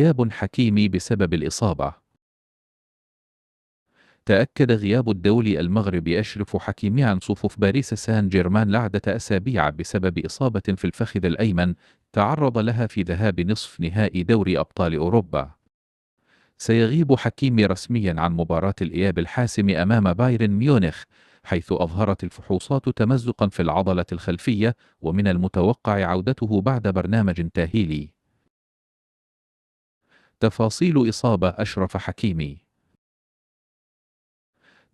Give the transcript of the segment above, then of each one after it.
غياب حكيمي بسبب الإصابة. تأكد غياب الدولي المغربي أشرف حكيمي عن صفوف باريس سان جيرمان لعدة أسابيع بسبب إصابة في الفخذ الأيمن تعرض لها في ذهاب نصف نهائي دوري أبطال أوروبا. سيغيب حكيمي رسميا عن مباراة الإياب الحاسم أمام بايرن ميونخ، حيث أظهرت الفحوصات تمزقا في العضلة الخلفية، ومن المتوقع عودته بعد برنامج تأهيلي. تفاصيل إصابة أشرف حكيمي.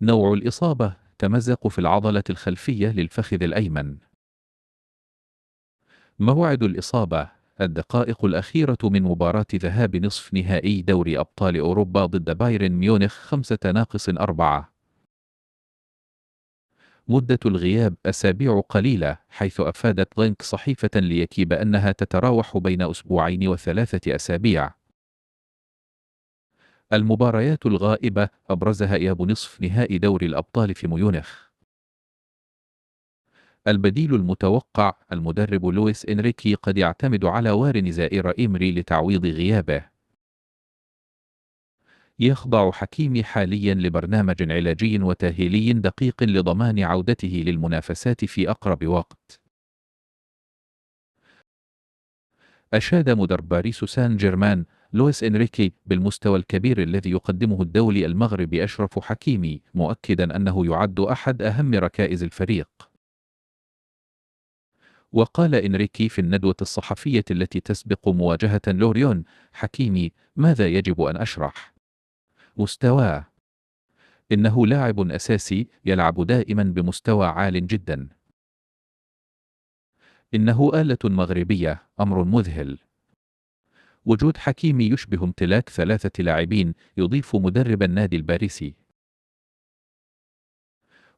نوع الإصابة: تمزق في العضلة الخلفية للفخذ الأيمن. موعد الإصابة: الدقائق الأخيرة من مباراة ذهاب نصف نهائي دوري أبطال أوروبا ضد بايرن ميونخ 5-4. مدة الغياب أسابيع قليلة، حيث أفادت لينك صحيفة ليكيب أنها تتراوح بين أسبوعين و3 أسابيع. المباريات الغائبة أبرزها إياب نصف نهائي دوري الأبطال في ميونخ. البديل المتوقع: المدرب لويس إنريكي قد يعتمد على وارن زائر إيمري لتعويض غيابه. يخضع حكيمي حاليا لبرنامج علاجي وتأهيلي دقيق لضمان عودته للمنافسات في أقرب وقت. أشاد مدرب باريس سان جيرمان لويس إنريكي بالمستوى الكبير الذي يقدمه الدولي المغربي أشرف حكيمي، مؤكدا أنه يعد أحد أهم ركائز الفريق. وقال إنريكي في الندوة الصحفية التي تسبق مواجهة لوريون: حكيمي، ماذا يجب أن أشرح؟ مستواه. إنه لاعب أساسي، يلعب دائما بمستوى عال جدا. إنه آلة مغربية، أمر مذهل. وجود حكيمي يشبه امتلاك 3 لاعبين، يضيف مدرب النادي الباريسي.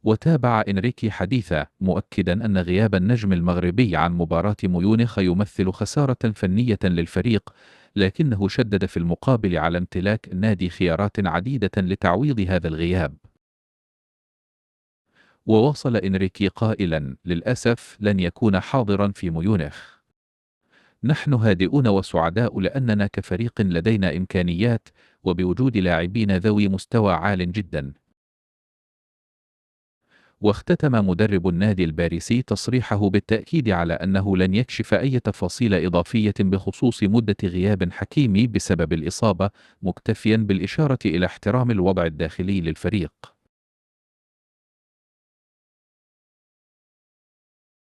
وتابع إنريكي حديثه مؤكدا أن غياب النجم المغربي عن مباراة ميونخ يمثل خسارة فنية للفريق، لكنه شدد في المقابل على امتلاك النادي خيارات عديدة لتعويض هذا الغياب. وواصل إنريكي قائلا: للأسف لن يكون حاضرا في ميونخ. نحن هادئون وسعداء لأننا كفريق لدينا إمكانيات، وبوجود لاعبين ذوي مستوى عال جدا. واختتم مدرب النادي الباريسي تصريحه بالتأكيد على أنه لن يكشف أي تفاصيل إضافية بخصوص مدة غياب حكيمي بسبب الإصابة، مكتفيا بالإشارة إلى احترام الوضع الداخلي للفريق.